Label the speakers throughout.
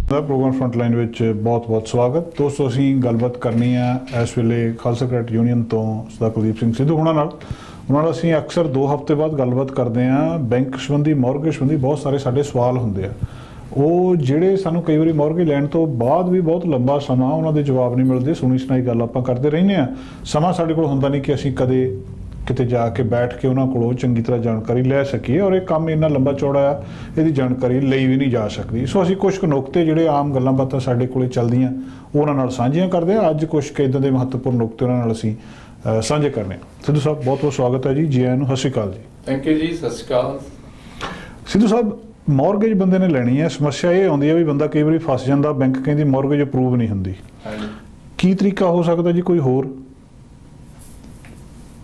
Speaker 1: Programme frontline विच बहुत बहुत स्वागत दोस्तों। ਅਸੀਂ ਗੱਲਬਾਤ ਕਰਨੀ ਆ ਇਸ ਵੇਲੇ ਖਾਲਸਾ ਕ੍ਰੈਡਿਟ ਯੂਨੀਅਨ ਤੋਂ ਸਰਦਾਰ ਕੁਲਦੀਪ ਸਿੰਘ ਸਿੱਧੂ ਉਹਨਾਂ ਨਾਲ ਅਸੀਂ ਅਕਸਰ 2 ਹਫ਼ਤੇ ਬਾਅਦ ਗੱਲਬਾਤ ਕਰਦੇ ਆ। ਬੈਂਕ ਸੰਬੰਧੀ ਮੌਰਗੇਜ ਸੰਬੰਧੀ ਬਹੁਤ ਸਾਰੇ ਸਾਡੇ ਸਵਾਲ ਹੁੰਦੇ ਆ, ਉਹ ਜਿਹੜੇ ਸਾਨੂੰ ਕਈ ਵਾਰੀ ਮੌਰਗੇਜ ਲੈਣ ਤੋਂ ਬਾਅਦ ਵੀ ਬਹੁਤ ਲੰਬਾ ਸਮਾਂ ਉਹਨਾਂ ਦੇ ਜਵਾਬ ਨਹੀਂ ਮਿਲਦੇ। ਸੁਣੀ ਸੁਣਾਈ ਗੱਲ ਆਪਾਂ ਕਰਦੇ ਰਹਿੰਦੇ ਆ, ਸਮਾਂ ਸਾਡੇ ਕੋਲ ਹੁੰਦਾ ਨਹੀਂ ਕਿ ਅਸੀਂ ਕਦੇ ਕਿਤੇ ਜਾ ਕੇ ਬੈਠ ਕੇ ਉਹਨਾਂ ਕੋਲੋਂ ਚੰਗੀ ਤਰ੍ਹਾਂ ਜਾਣਕਾਰੀ ਲੈ ਸਕੀਏ, ਔਰ ਇਹ ਕੰਮ ਇੰਨਾ ਲੰਬਾ ਚੌੜਾ ਆ, ਇਹਦੀ ਜਾਣਕਾਰੀ ਲਈ ਵੀ ਨਹੀਂ ਜਾ ਸਕਦੀ। ਸੋ ਅਸੀਂ ਕੁਝ ਕੁ ਨੁਕਤੇ ਜਿਹੜੇ ਆਮ ਗੱਲਾਂ ਬਾਤਾਂ ਸਾਡੇ ਕੋਲੇ ਚੱਲਦੀਆਂ ਉਹਨਾਂ ਨਾਲ ਸਾਂਝੀਆਂ ਕਰਦੇ ਹਾਂ। ਅੱਜ ਕੁਝ ਕੁ ਇੱਦਾਂ ਦੇ ਮਹੱਤਵਪੂਰਨ ਨੁਕਤੇ ਉਹਨਾਂ ਨਾਲ ਅਸੀਂ ਸਾਂਝੇ ਕਰਨੇ ਆ। ਸਿੱਧੂ ਸਾਹਿਬ ਬਹੁਤ ਬਹੁਤ ਸਵਾਗਤ ਹੈ ਜੀ, ਜੀ ਆਇਆਂ ਨੂੰ। ਸਤਿ ਸ਼੍ਰੀ ਅਕਾਲ ਜੀ।
Speaker 2: ਥੈਂਕ ਯੂ ਜੀ, ਸਤਿ ਸ਼੍ਰੀ ਅਕਾਲ।
Speaker 1: ਸਿੱਧੂ ਸਾਹਿਬ, ਮੌਰਗੇਜ ਬੰਦੇ ਨੇ ਲੈਣੀ ਹੈ, ਸਮੱਸਿਆ ਇਹ ਆਉਂਦੀ ਹੈ ਵੀ ਬੰਦਾ ਕਈ ਵਾਰੀ ਫਸ ਜਾਂਦਾ, ਬੈਂਕ ਕਹਿੰਦੀ ਮੌਰਗੇਜ ਅਪਰੂਵ ਨਹੀਂ ਹੁੰਦੀ। ਕੀ ਤਰੀਕਾ ਹੋ ਸਕਦਾ ਜੀ ਕੋਈ ਹੋਰ?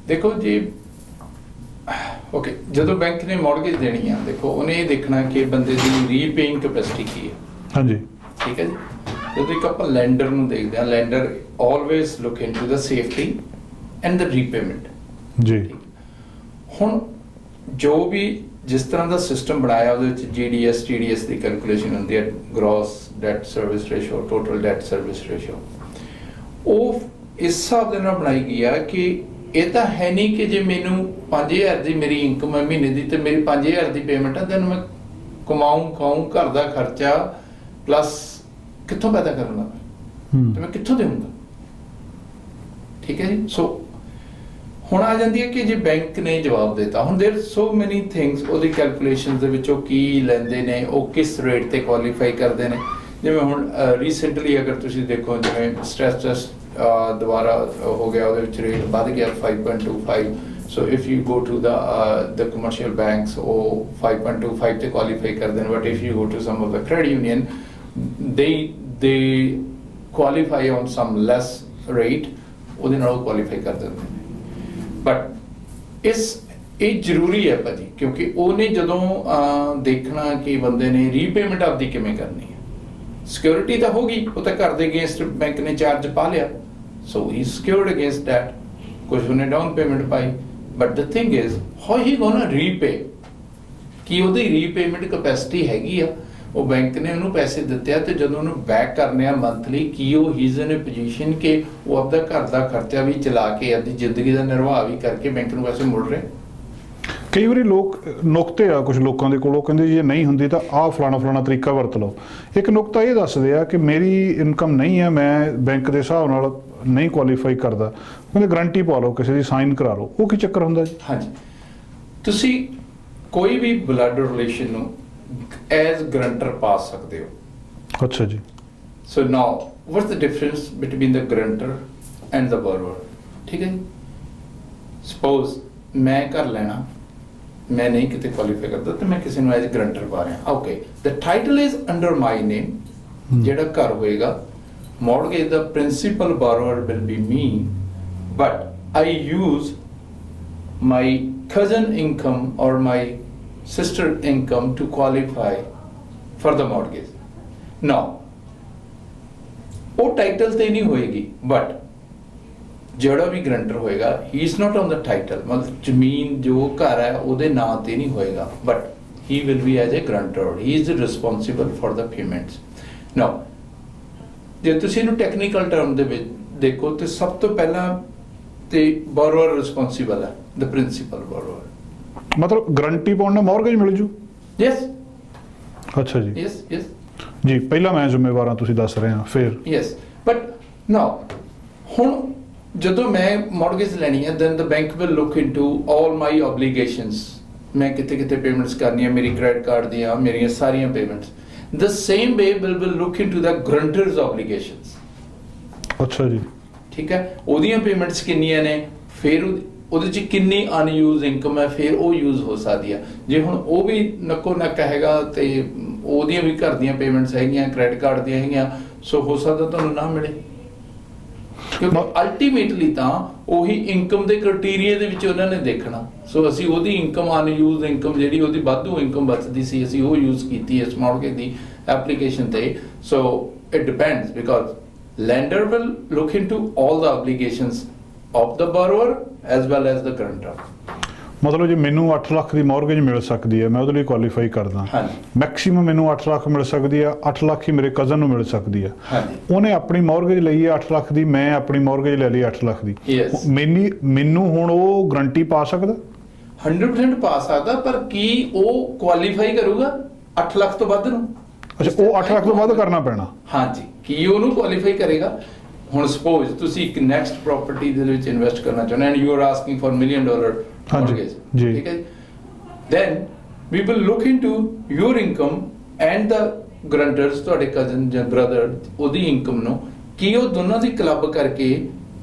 Speaker 2: ਦੇਖੋ ਜੀ, ਓਕੇ, ਜਦੋਂ ਬੈਂਕ ਨੇ ਮੌਰਗੇਜ ਦੇਣੀ ਆ, ਦੇਖੋ ਉਹਨੇ ਇਹ ਦੇਖਣਾ ਕਿ ਬੰਦੇ ਦੀ ਰੀਪੇਇੰਗ ਕੈਪੈਸਿਟੀ ਕੀ ਹੈ। ਹਾਂਜੀ, ਠੀਕ ਹੈ ਜੀ। ਜਦੋਂ ਇੱਕ ਆਪਾਂ ਲੈਂਡਰ ਨੂੰ ਦੇਖਦੇ ਹਾਂ, lander always look into the safety and the repayment ਜੀ। ਹੁਣ ਜੋ ਵੀ ਜਿਸ ਤਰ੍ਹਾਂ ਦਾ ਸਿਸਟਮ ਬਣਾਇਆ, ਉਹਦੇ ਵਿੱਚ GDS TDS ਦੀ ਕੈਲਕੂਲੇਸ਼ਨ ਹੁੰਦੀ ਹੈ, gross debt service ratio, total debt service ratio, ਉਹ ਇਸ ਹਿਸਾਬ ਦੇ ਨਾਲ ਬਣਾਈ ਗਈ ਆ ਕਿ ਇਹ ਤਾਂ ਹੈ ਨਹੀਂ ਕਿ ਜੇ ਮੈਨੂੰ 5000 ਦੀ ਮੇਰੀ ਇਨਕਮ ਹੈ ਮਹੀਨੇ ਦੀ, ਤੇ ਮੇਰੀ 5000 ਦੀ ਪੇਮੈਂਟ ਹੈ, ਤੈਨੂੰ ਮੈਂ ਕਮਾਊਂ ਖਾਊਂ, ਘਰ ਦਾ ਖਰਚਾ ਪਲੱਸ ਕਿੱਥੋਂ ਪੈਦਾ ਕਰਨਾ, ਤੇ ਮੈਂ ਕਿੱਥੋਂ ਦੇਵਾਂਗਾ? ਠੀਕ ਹੈ ਜੀ। ਸੋ ਹੁਣ ਆ ਜਾਂਦੀ ਹੈ ਕਿ ਜੇ ਬੈਂਕ ਨੇ ਜਵਾਬ ਦਿੱਤਾ, ਹੁਣ ਦੇਰ ਸੋ ਮੈਨੀ ਥਿੰਗਸ, ਉਹਦੀ ਕੈਲਕੂਲੇਸ਼ਨ ਦੇ ਵਿੱਚੋਂ ਕੀ ਲੈਂਦੇ ਨੇ, ਉਹ ਕਿਸ ਰੇਟ ਤੇ ਕੁਆਲੀਫਾਈ ਕਰਦੇ ਨੇ। ਜਿਵੇਂ ਹੁਣ ਰੀਸੈਂਟਲੀ ਅਗਰ ਤੁਸੀਂ ਦੇਖੋ, ਜਿਵੇਂ ਸਟ੍ਰੈਸ ਟੈਸਟ ਦੁਬਾਰਾ ਹੋ ਗਿਆ, ਉਹਦੇ ਵਿੱਚ ਰੇਟ ਵੱਧ ਗਿਆ 5.25। So if you go to the commercial banks, ਉਹ 5.25 ਤੇ ਕੁਆਲੀਫਾਈ ਕਰਦੇ ਨੇ, but if you go to some of the credit union, they qualify on some less rate, ਉਹਦੇ ਨਾਲ ਉਹ ਕੁਆਲੀਫਾਈ ਕਰ ਦਿੰਦੇ ਨੇ। ਬਟ ਇਹ ਜ਼ਰੂਰੀ ਹੈ ਭਾਜੀ, ਕਿਉਂਕਿ ਉਹਨੇ ਜਦੋਂ ਦੇਖਣਾ ਕਿ ਬੰਦੇ ਨੇ ਰੀਪੇਮੈਂਟ ਆਪਦੀ ਕਿਵੇਂ ਕਰਨੀ ਹੈ। ਸਿਕਿਉਰਿਟੀ ਤਾਂ ਹੋਗੀ, ਉਹ ਤਾਂ ਘਰ ਦੇ ਅਗੇਂਸਟ ਬੈਂਕ ਨੇ ਚਾਰਜ ਪਾ ਲਿਆ, so he secured against that, ਕੁਝ ਉਹਨੇ ਡਾਊਨ ਪੇਮੈਂਟ ਪਾਈ। But the thing is how he gonna repay, ਕੀ ਉਹਦੀ ਰੀਪੇਮੈਂਟ ਕੈਪੈਸਿਟੀ ਹੈਗੀ ਆ? ਉਹ ਬੈਂਕ ਨੇ ਉਹਨੂੰ ਪੈਸੇ ਦਿੱਤੇ ਆ, ਤੇ ਜਦੋਂ ਉਹਨੂੰ ਬੈਕ ਕਰਨੇ ਆ ਮੰਥਲੀ, ਕੀ ਉਹ ਹੀ ਇਜ਼ ਇਨ ਅ ਪੋਜੀਸ਼ਨ ਕਿ ਉਹ ਆਪਦਾ ਘਰ ਦਾ ਖਰਚਾ ਵੀ ਚਲਾ ਕੇ ਆਪਦੀ ਜ਼ਿੰਦਗੀ ਦਾ ਨਿਰਵਾਹ ਵੀ ਕਰਕੇ ਬੈਂਕ ਨੂੰ ਪੈਸੇ ਮੁੜ ਰਹੇ?
Speaker 1: ਕਈ ਵਾਰੀ ਲੋਕ ਨੁਕਤੇ ਆ ਕੁਝ ਲੋਕਾਂ ਦੇ ਕੋਲੋਂ, ਕਹਿੰਦੇ ਜੇ ਨਹੀਂ ਹੁੰਦੀ ਤਾਂ ਆਹ ਫਲਾਣਾ ਤਰੀਕਾ ਵਰਤ ਲਓ। ਇੱਕ ਨੁਕਤਾ ਇਹ ਦੱਸਦੇ ਆ ਕਿ ਮੇਰੀ ਇਨਕਮ ਨਹੀਂ ਹੈ, ਮੈਂ ਬੈਂਕ ਦੇ ਹਿਸਾਬ ਨਾਲ ਨਹੀਂ ਕੁਆਲੀਫਾਈ ਕਰਦਾ, ਕਹਿੰਦੇ ਗਰੰਟੀ ਪਾ ਲਓ, ਕਿਸੇ ਦੀ ਸਾਈਨ ਕਰਾ ਲਓ। ਉਹ ਕੀ ਚੱਕਰ ਹੁੰਦਾ ਜੀ?
Speaker 2: ਹਾਂਜੀ, ਤੁਸੀਂ ਕੋਈ ਵੀ ਬਲੱਡ ਰਿਲੇਸ਼ਨ ਨੂੰ ਐਜ਼ ਗਰੰਟਰ ਪਾ ਸਕਦੇ ਹੋ।
Speaker 1: ਅੱਛਾ ਜੀ।
Speaker 2: So now what's the difference between the guarantor and the borrower? ਠੀਕ ਹੈ ਜੀ। ਸਪੋਜ਼ ਮੈਂ ਘਰ ਲੈਣਾ, ਮੈਂ ਨਹੀਂ ਕਿਤੇ ਕੁਆਲੀਫਾਈ ਕਰਦਾ, ਤੇ ਮੈਂ ਕਿਸੇ ਨੂੰ ਐਜ਼ ਗਰੰਟਰ ਪਾ ਰਿਹਾ। Okay, the title is under my name. ਜਿਹੜਾ ਘਰ ਹੋਏਗਾ, ਮੌਰਗੇਜ ਦਾ principal borrower will be me, but I use my cousin income or my sister income to qualify for the mortgage. Now, ਉਹ title ਤੇ ਨਹੀਂ ਹੋਏਗੀ, ਬਟ ਜਿਹੜਾ ਵੀ guarantor ਹੋਏਗਾ, he is not on the title, ਮਤਲਬ ਜ਼ਮੀਨ ਜੋ ਘਰ ਹੈ ਉਹਦੇ ਨਾਂ ਤੇ ਨਹੀਂ ਹੋਏਗਾ, but he will be as a guarantor, he is responsible for the payments. Now, ਜੇ ਤੁਸੀਂ ਇਹਨੂੰ ਟੈਕਨੀਕਲ ਟਰਮ ਦੇ ਵਿੱਚ ਦੇਖੋ, ਤੇ ਸਭ ਤੋਂ ਪਹਿਲਾਂ ਤੇ ਬੋਰੋਵਰ ਰਿਸਪੌਂਸਿਬਲ ਹੈ, the principal borrower.
Speaker 1: ਮਤਲਬ ਗਰੰਟੀ ਪਾਉਣ ਨਾਲ ਮੌਰਗੇਜ ਮਿਲ ਜੂ?
Speaker 2: Yes.
Speaker 1: ਅੱਛਾ ਜੀ।
Speaker 2: Yes, yes.
Speaker 1: ਜੀ, ਪਹਿਲਾਂ ਮੈਂ ਜ਼ਿੰਮੇਵਾਰ ਹਾਂ, ਤੁਸੀਂ ਦੱਸ ਰਹੇ ਹਾਂ, ਫਿਰ?
Speaker 2: Yes, but now, ਹੁਣ ਜਦੋਂ ਮੈਂ ਮੌਰਗੇਜ ਲੈਣੀ ਹੈ, then the bank will look into all my obligations. ਮੈਂ ਕਿਤੇ ਪੇਮੈਂਟਸ ਕਰਨੀਆਂ, ਮੇਰੀ ਕ੍ਰੈਡਿਟ ਕਾਰਡ ਦੀਆਂ, ਮੇਰੀਆਂ ਸਾਰੀਆਂ payments. The same way will look into the grantor's obligations.
Speaker 1: ਅੱਛਾ ਜੀ। ਠੀਕ
Speaker 2: ਹੈ, ਉਹਦੀਆਂ ਪੇਮੈਂਟਸ ਕਿੰਨੀਆਂ ਨੇ, ਫਿਰ ਉਹਦੇ 'ਚ ਕਿੰਨੀ ਅਨਯੂਜ਼ ਇਨਕਮ ਹੈ, ਫਿਰ ਉਹ ਯੂਜ਼ ਹੋ ਸਕਦੀ ਆ। ਜੇ ਹੁਣ ਉਹ ਵੀ ਨੱਕੋ ਨੱਕ ਹੈਗਾ, ਤੇ ਉਹਦੀਆਂ ਵੀ ਘਰ ਦੀਆਂ ਪੇਮੈਂਟਸ ਹੈਗੀਆਂ, ਕ੍ਰੈਡਿਟ ਕਾਰਡ ਦੀਆਂ ਹੈਗੀਆਂ, ਸੋ ਹੋ ਸਕਦਾ ਤੁਹਾਨੂੰ ਨਾ ਮਿਲੇ, ਕਿਉਂਕਿ ਅਲਟੀਮੇਟਲੀ ਤਾਂ ਉਹੀ ਇਨਕਮ ਦੇ ਕ੍ਰਾਈਟੇਰੀਆ ਦੇ ਵਿੱਚ ਉਹਨਾਂ ਨੇ ਦੇਖਣਾ। ਸੋ ਅਸੀਂ ਉਹਦੀ ਇਨਕਮ, ਅਨਯੂਜ਼ ਇਨਕਮ ਜਿਹੜੀ ਉਹਦੀ ਵਾਧੂ ਇਨਕਮ ਬਚਦੀ ਸੀ, ਅਸੀਂ ਉਹ ਯੂਜ਼ ਕੀਤੀ ਇਸ ਮੌਰਗੇਜ ਦੀ ਐਪਲੀਕੇਸ਼ਨ ਤੇ। So it depends, because lender will look into all the obligations of the borrower as well as the guarantor.
Speaker 1: ਮਤਲਬ ਜੇ ਮੈਨੂੰ 8 ਲੱਖ ਦੀ ਮੌਰਗੇਜ ਮਿਲ ਸਕਦੀ ਹੈ, ਮੈਂ ਉਹਦੇ ਲਈ ਕੁਆਲੀਫਾਈ ਕਰਦਾ, ਮੈਕਸਿਮਮ ਮੈਨੂੰ 8 ਲੱਖ ਮਿਲ ਸਕਦੀ ਆ, 8 ਲੱਖ ਹੀ ਮੇਰੇ ਕਜ਼ਨ ਨੂੰ ਮਿਲ ਸਕਦੀ ਆ। ਉਹਨੇ ਆਪਣੀ ਮੌਰਗੇਜ ਲਈ ਹੈ 8 ਲੱਖ ਦੀ, ਮੈਂ ਆਪਣੀ ਮੌਰਗੇਜ ਲੈ ਲਈ 8 ਲੱਖ ਦੀ, ਮੈਨੂੰ ਹੁਣ ਉਹ ਗਰੰਟੀ ਪਾ ਸਕਦਾ?
Speaker 2: 100% ਪਾ ਸਕਦਾ, ਪਰ ਕੀ ਉਹ ਕੁਆਲੀਫਾਈ ਕਰੂਗਾ 8 ਲੱਖ ਤੋਂ ਵੱਧ ਨੂੰ?
Speaker 1: ਅੱਛਾ, ਉਹ 8 ਲੱਖ ਤੋਂ ਵੱਧ ਕਰਨਾ ਪੈਣਾ?
Speaker 2: ਹਾਂਜੀ, ਕੀ ਉਹਨੂੰ ਕੁਆਲੀਫਾਈ ਕਰੇਗਾ? ਹੁਣ ਸਪੋਜ਼ ਤੁਸੀਂ ਇੱਕ ਨੈਕਸਟ ਪ੍ਰਾਪਰਟੀ ਦੇ ਵਿੱਚ ਇਨਵੈਸਟ ਕਰਨਾ ਚਾਹੁੰਦੇ and you are asking for $1 million mortgage, ਠੀਕ ਹੈ, then we will look into your income and the guarantors, ਤੁਹਾਡੇ ਕਜ਼ਨ ਜਾਂ ਬ੍ਰਦਰ, ਉਹਦੀ ਇਨਕਮ ਨੂੰ ਕੀ ਉਹ ਦੋਨਾਂ ਦੀ ਕਲੱਬ ਕਰਕੇ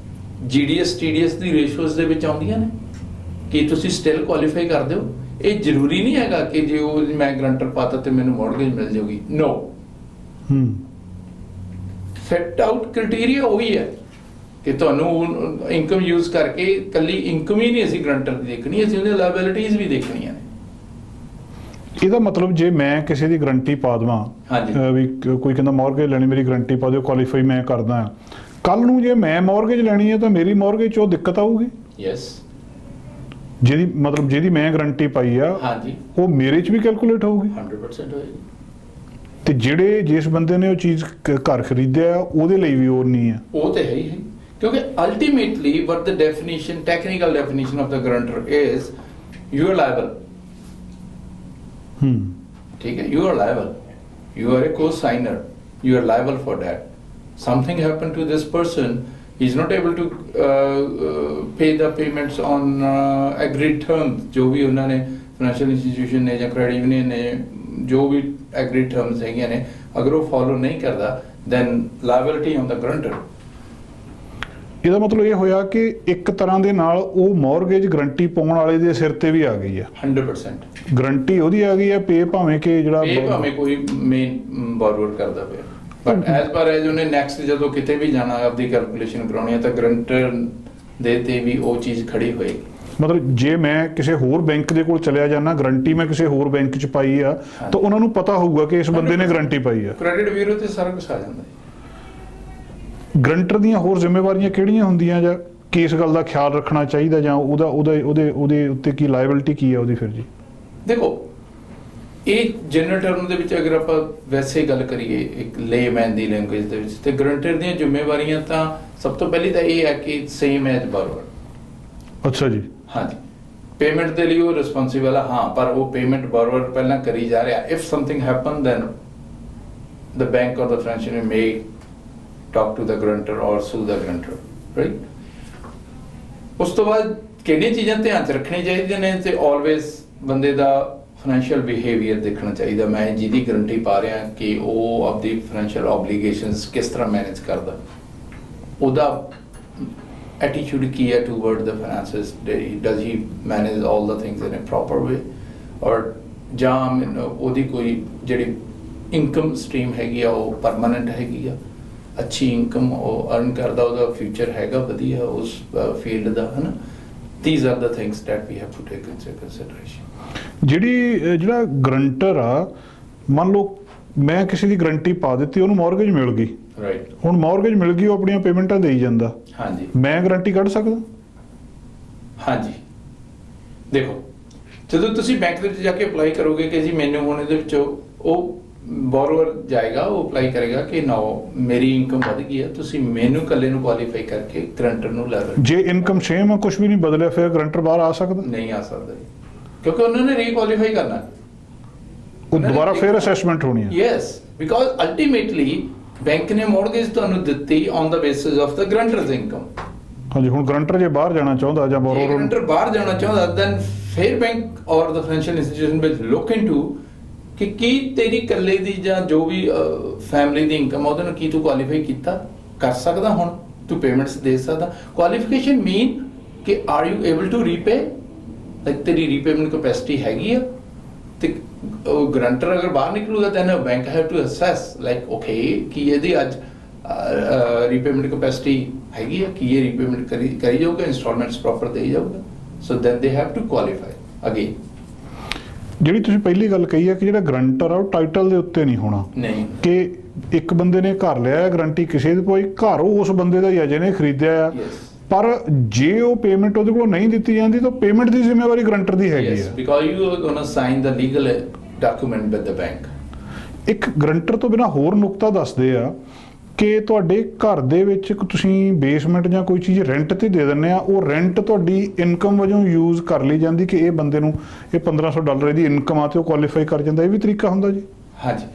Speaker 2: GDS TDS ਦੀ ਰੇਸ਼ੋਜ਼ ਦੇ ਵਿੱਚ ਆਉਂਦੀਆਂ ਨੇ, ਕੀ ਤੁਸੀਂ ਸਟਿਲ ਕੁਆਲੀਫਾਈ ਕਰਦੇ ਹੋ? ਇਹ ਜ਼ਰੂਰੀ ਨਹੀਂ ਹੈਗਾ ਕਿ ਜੇ ਉਹ ਮੈਂ ਗਰੰਟਰ ਪਾਤਾ ਤੇ ਮੈਨੂੰ ਮੌਰਗੇਜ ਮਿਲ ਜਾਊਗੀ, ਨੋ। ਫਿਟ ਆਊਟ ਕ੍ਰਾਈਟੇਰੀਆ ਉਹੀ ਹੈ ਕਿ ਤੁਹਾਨੂੰ ਇਨਕਮ ਯੂਜ਼ ਕਰਕੇ ਕੱਲੀ ਇਨਕਮ ਹੀ ਨਹੀਂ ਅਸੀਂ ਗਰੰਟਰ ਦੀ ਦੇਖਣੀ, ਅਸੀਂ ਉਹਦੀਆਂ ਲਾਇਬਿਲਿਟੀਜ਼ ਵੀ ਦੇਖਣੀਆਂ ਨੇ।
Speaker 1: ਇਹਦਾ ਮਤਲਬ ਜੇ ਮੈਂ ਕਿਸੇ ਦੀ ਗਰੰਟੀ ਪਾ ਦੇਵਾਂ, ਵੀ ਕੋਈ ਕਹਿੰਦਾ ਮੌਰਗੇਜ ਲੈਣੀ, ਮੇਰੀ ਗਰੰਟੀ ਪਾ ਦਿਓ, ਕੁਆਲੀਫਾਈ ਮੈਂ ਕਰਦਾ, ਕੱਲ ਨੂੰ ਜੇ ਮੈਂ ਮੌਰਗੇਜ ਲੈਣੀ ਹੈ ਤਾਂ ਮੇਰੀ ਮੌਰਗੇਜ 'ਚ ਉਹ ਦਿੱਕਤ ਆਊਗੀ?
Speaker 2: ਯੈਸ,
Speaker 1: ਜਿਹਦੀ ਮਤਲਬ ਜਿਹਦੀ ਮੈਂ ਗਰੰਟੀ ਪਾਈ ਆ, ਉਹ ਮੇਰੇ 'ਚ ਵੀ ਕੈਲਕੂਲੇਟ ਹੋਊਗੀ?
Speaker 2: 100% ਹੋਏਗੀ।
Speaker 1: ਤੇ ਜਿਹੜੇ ਜਿਸ ਬੰਦੇ ਨੇ ਉਹ ਚੀਜ਼ ਘਰ ਖਰੀਦਿਆ ਉਹਦੇ ਲਈ ਵੀ ਉਹ ਨਹੀਂ ਹੈ?
Speaker 2: ਉਹ ਤੇ ਹੈ ਹੀ ਹੈ, ਕਿਉਂਕਿ ultimately what the definition, technical definition of the guarantor is, you are liable. ठीक है, you are liable, you are a co-signer, you are liable for that. Something happened to this person, he is not able to pay the payments on agreed terms, जो भी उन्होंने financial institution ने या credit union ने जो भी agreed terms हैगे ने, अगर वो follow नहीं करता, then liability on the guarantor.
Speaker 1: ਇਹਦਾ ਮਤਲਬ ਇਹ ਹੋਇਆ ਕਿ ਇੱਕ ਤਰ੍ਹਾਂ ਦੇ ਨਾਲ ਉਹ ਮੌਰਗੇਜ ਗਰੰਟੀ ਪਾਉਣ ਵਾਲੇ ਦੇ ਸਿਰ ਤੇ ਵੀ ਆ ਗਈ ਆ?
Speaker 2: 100%
Speaker 1: ਗਰੰਟੀ ਉਹਦੀ ਆ ਗਈ ਆ, ਪੇ ਭਾਵੇਂ ਕਿ ਜਿਹੜਾ
Speaker 2: ਭਾਵੇਂ ਕੋਈ ਮੇਨ ਬੋਰੋਵਰ ਕਰਦਾ ਪਿਆ, ਬਟ ਐਜ਼ ਪਰ ਐਜ਼ ਉਹਨੇ ਨੈਕਸਟ ਜਦੋਂ ਕਿਤੇ ਵੀ ਜਾਣਾ ਆਪਦੀ ਕੈਲਕੂਲੇਸ਼ਨ ਕਰਾਉਣੀ ਹੈ ਤਾਂ ਗਰੰਟਰ ਦੇ ਤੇ ਵੀ ਉਹ ਚੀਜ਼ ਖੜੀ ਹੋਏਗੀ।
Speaker 1: ਮਤਲਬ ਜੇ ਮੈਂ ਕਿਸੇ ਹੋਰ ਬੈਂਕ ਦੇ ਕੋਲ ਚਲਿਆ ਜਾਣਾ, ਗਰੰਟੀ ਮੈਂ ਕਿਸੇ ਹੋਰ ਬੈਂਕ 'ਚ ਪਾਈ ਆ, ਤਾਂ ਉਹਨਾਂ ਨੂੰ ਪਤਾ ਹੋਊਗਾ ਕਿ ਇਸ ਬੰਦੇ ਨੇ ਗਰੰਟੀ ਪਾਈ ਆ।
Speaker 2: ਕ੍ਰੈਡਿਟ ਬਿਊਰੋ ਤੇ ਸਾਰਾ ਕੁਝ ਆ ਜਾਂਦਾ ਹੈ।
Speaker 1: ਗਰੰਟਰ ਦੀਆਂ ਹੋਰ ਜ਼ਿੰਮੇਵਾਰੀਆਂ ਕਿਹੜੀਆਂ ਹੁੰਦੀਆਂ, ਜਾਂ ਕਿਸ ਗੱਲ ਦਾ ਖਿਆਲ ਰੱਖਣਾ ਚਾਹੀਦਾ, ਜਾਂ ਉਹਦੇ ਉੱਤੇ ਕੀ ਲਾਇਬਿਲਿਟੀ ਕੀ ਹੈ ਉਹਦੀ? ਫਿਰ ਜੀ
Speaker 2: ਦੇਖੋ, ਇਹ ਜਨਰਲ ਟਰਮ ਦੇ ਵਿੱਚ ਅਗਰ ਆਪਾਂ ਵੈਸੇ ਗੱਲ ਕਰੀਏ ਇੱਕ ਲੇਮੈਨ ਦੀ ਲੈਂਗੁਏਜ ਦੇ ਵਿੱਚ, ਤੇ ਗਰੰਟਰ ਦੀਆਂ ਜ਼ਿੰਮੇਵਾਰੀਆਂ ਤਾਂ ਸਭ ਤੋਂ ਪਹਿਲੀ ਤਾਂ ਇਹ ਹੈ ਕਿ ਸੇਮ ਐਜ਼ ਬੋਰੋਵਰ।
Speaker 1: ਅੱਛਾ ਜੀ।
Speaker 2: ਹਾਂਜੀ, ਪੇਮੈਂਟ ਦੇ ਲਈ ਉਹ ਰਿਸਪੌਂਸਿਬਲ ਆ, ਹਾਂ, ਪਰ ਉਹ ਪੇਮੈਂਟ ਬੋਰੋਵਰ ਪਹਿਲਾਂ ਕਰੀ ਜਾ ਰਿਹਾ। If something happen then the bank or the financial may talk to the guarantor or sue the guarantor, right? ਉਸ ਤੋਂ ਬਾਅਦ ਕਿਹੜੀਆਂ ਚੀਜ਼ਾਂ ਧਿਆਨ 'ਚ ਰੱਖਣੀਆਂ ਚਾਹੀਦੀਆਂ ਨੇ, ਤੇ ਆਲਵੇਜ਼ ਬੰਦੇ ਦਾ ਫਾਈਨੈਂਸ਼ੀਅਲ ਬਿਹੇਵੀਅਰ ਦੇਖਣਾ ਚਾਹੀਦਾ। ਮੈਂ ਜਿਹਦੀ ਗਰੰਟੀ ਪਾ ਰਿਹਾ ਕਿ ਉਹ ਆਪਦੀ ਫਾਈਨੈਂਸ਼ੀਅਲ ਆਬਲੀਗੇਸ਼ਨਸ ਕਿਸ ਤਰ੍ਹਾਂ ਮੈਨੇਜ ਕਰਦਾ, ਉਹਦਾ ਐਟੀਟਿਊਡ ਕੀ ਹੈ toward the finances, does he manage all the things in a proper way, or ਜਾਂ ਉਹਦੀ ਕੋਈ ਜਿਹੜੀ ਇਨਕਮ ਸਟਰੀਮ ਹੈਗੀ ਆ ਉਹ ਪਰਮਾਨੈਂਟ ਹੈਗੀ ਆ, ਅੱਛੀ ਇਨਕਮ ਉਹ ਅਰਨ ਕਰਦਾ, ਉਹਦਾ ਫਿਊਚਰ ਹੈਗਾ ਵਧੀਆ ਉਸ ਫੀਲਡ ਦਾ, ਹੈ ਨਾ। These are the things that we have to take into consideration.
Speaker 1: ਜਿਹੜਾ ਗਰੰਟਰ ਆ, ਮੰਨ ਲਓ ਮੈਂ ਕਿਸੇ ਦੀ ਗਰੰਟੀ ਪਾ ਦਿੱਤੀ, ਉਹਨੂੰ ਮੌਰਗੇਜ ਮਿਲ ਗਈ,
Speaker 2: ਰਾਈਟ,
Speaker 1: ਹੁਣ ਮੌਰਗੇਜ ਮਿਲ ਗਈ, ਉਹ ਆਪਣੀਆਂ ਪੇਮੈਂਟਾਂ ਦੇਈ ਜਾਂਦਾ,
Speaker 2: ਹਾਂਜੀ,
Speaker 1: ਮੈਂ ਗਰੰਟੀ ਕੱਢ ਸਕਦਾ?
Speaker 2: ਹਾਂਜੀ। ਦੇਖੋ, ਜਦੋਂ ਤੁਸੀਂ ਬੈਂਕ ਦੇ ਵਿੱਚ ਜਾ ਕੇ ਅਪਲਾਈ ਕਰੋਗੇ ਕਿ ਜੀ ਮੈਨੂੰ ਹੁਣ ਇਹਦੇ ਵਿੱਚੋਂ, ਉਹ ਬੋਰੋਵਰ ਜਾਏਗਾ, ਉਹ ਅਪਲਾਈ ਕਰੇਗਾ ਕਿ ਨਾ ਮੇਰੀ ਇਨਕਮ ਵਧ ਗਈ ਹੈ, ਤੁਸੀਂ ਮੈਨੂੰ ਇਕੱਲੇ ਨੂੰ ਕੁਆਲੀਫਾਈ ਕਰਕੇ ਗਰੰਟਰ ਨੂੰ ਲੈ ਲਓ। ਜੇ
Speaker 1: ਇਨਕਮ ਸੇਮ ਆ, ਕੁਝ ਵੀ ਨਹੀਂ ਬਦਲਿਆ, ਫਿਰ ਗਰੰਟਰ ਬਾਹਰ ਆ ਸਕਦਾ?
Speaker 2: ਨਹੀਂ ਆ ਸਕਦਾ, ਕਿਉਂਕਿ ਉਹਨਾਂ ਨੇ ਰੀਕੁਆਲੀਫਾਈ ਕਰਨਾ,
Speaker 1: ਉਹ ਦੁਬਾਰਾ ਫਿਰ ਅਸੈਸਮੈਂਟ ਹੋਣੀ ਹੈ।
Speaker 2: ਯੈਸ, ਬਿਕਾਜ਼ ਅਲਟੀਮੇਟਲੀ ਬੈਂਕ ਨੇ ਮੌਰਗੇਜ ਤੁਹਾਨੂੰ ਦਿੱਤੀ on the basis of the guarantor's income.
Speaker 1: ਹਾਂਜੀ, ਹੁਣ ਗਰੰਟਰ ਜੇ ਬਾਹਰ ਜਾਣਾ ਚਾਹੁੰਦਾ ਜਾਂ ਬੋਰੋਵਰ
Speaker 2: ਗਰੰਟਰ ਬਾਹਰ ਜਾਣਾ ਚਾਹੁੰਦਾ, ਦੈਨ ਫਿਰ bank or the financial institution will look into ਕਿ ਕੀ ਤੇਰੀ ਇਕੱਲੇ ਦੀ ਜਾਂ ਜੋ ਵੀ ਫੈਮਿਲੀ ਦੀ ਇਨਕਮ ਉਹਦੇ ਨਾਲ ਕੀ ਤੂੰ ਕੁਆਲੀਫਾਈ ਕੀਤਾ ਕਰ ਸਕਦਾ, ਹੁਣ ਤੂੰ ਪੇਮੈਂਟਸ ਦੇ ਸਕਦਾ। ਕੁਆਲੀਫਿਕੇਸ਼ਨ ਮੀਨ ਕਿ are you able to repay, like ਤੇਰੀ ਰੀਪੇਮੈਂਟ ਕੈਪੈਸਿਟੀ ਹੈਗੀ ਆ। ਤੇ ਗਰੰਟਰ ਅਗਰ ਬਾਹਰ ਨਿਕਲੂਗਾ then bank have to assess like okay ਕਿ ਇਹਦੀ ਅੱਜ ਰੀਪੇਮੈਂਟ ਕੈਪੈਸਿਟੀ ਹੈਗੀ ਆ, ਕਿ ਇਹ ਰੀਪੇਮੈਂਟ ਕਰੀ ਜਾਊਗਾ, ਇੰਸਟਾਲਮੈਂਟਸ ਪ੍ਰੋਪਰ ਦੇਈ ਜਾਊਗਾ, so then they have to qualify again.
Speaker 1: ਜਿਹੜੀ ਤੁਸੀਂ ਪਹਿਲੀ ਗੱਲ ਕਹੀ ਹੈ ਕਿ ਜਿਹੜਾ ਗਰੰਟਰ ਆ ਉਹ ਟਾਈਟਲ ਦੇ ਉੱਤੇ ਨਹੀਂ ਹੋਣਾ,
Speaker 2: ਨਹੀਂ
Speaker 1: ਕਿ ਇੱਕ ਬੰਦੇ ਨੇ ਘਰ ਲਿਆ, ਗਰੰਟੀ ਕਿਸੇ ਦੇ ਕੋਈ, ਘਰ ਉਸ ਬੰਦੇ ਦਾ ਹੀ ਆ ਜਿਹਨੇ ਖਰੀਦਿਆ ਆ, ਪਰ ਜੇ ਉਹ ਪੇਮੈਂਟ ਉਹਦੇ ਕੋਲ ਨਹੀਂ ਦਿੱਤੀ ਜਾਂਦੀ ਤਾਂ ਪੇਮੈਂਟ ਦੀ ਜ਼ਿੰਮੇਵਾਰੀ ਗਰੰਟਰ ਦੀ ਹੈਗੀ
Speaker 2: ਹੈ, because you are ਗੋਣਾ sign the legal document with the bank.
Speaker 1: ਇੱਕ ਗਰੰਟਰ ਤੋਂ ਬਿਨਾਂ ਹੋਰ ਨੁਕਤਾ ਦੱਸਦੇ ਆ ਕਿ ਤੁਹਾਡੇ ਘਰ ਦੇ ਵਿੱਚ ਤੁਸੀਂ ਬੇਸਮੈਂਟ ਜਾਂ ਕੋਈ ਚੀਜ਼ ਰੈਂਟ ਤੇ ਦੇ ਦਿੰਦੇ ਆ, ਉਹ ਰੈਂਟ ਤੁਹਾਡੀ ਇਨਕਮ ਵਜੋਂ ਯੂਜ਼ ਕਰ ਲਈ ਜਾਂਦੀ ਕਿ ਇਹ ਬੰਦੇ ਨੂੰ ਇਹ $1500 ਇਹਦੀ ਇਨਕਮ ਆ ਤੇ ਉਹ ਕੁਆਲੀਫਾਈ ਕਰ ਜਾਂਦਾ, ਇਹ ਵੀ ਤਰੀਕਾ ਹੁੰਦਾ ਜੀ?
Speaker 2: ਹਾਂਜੀ,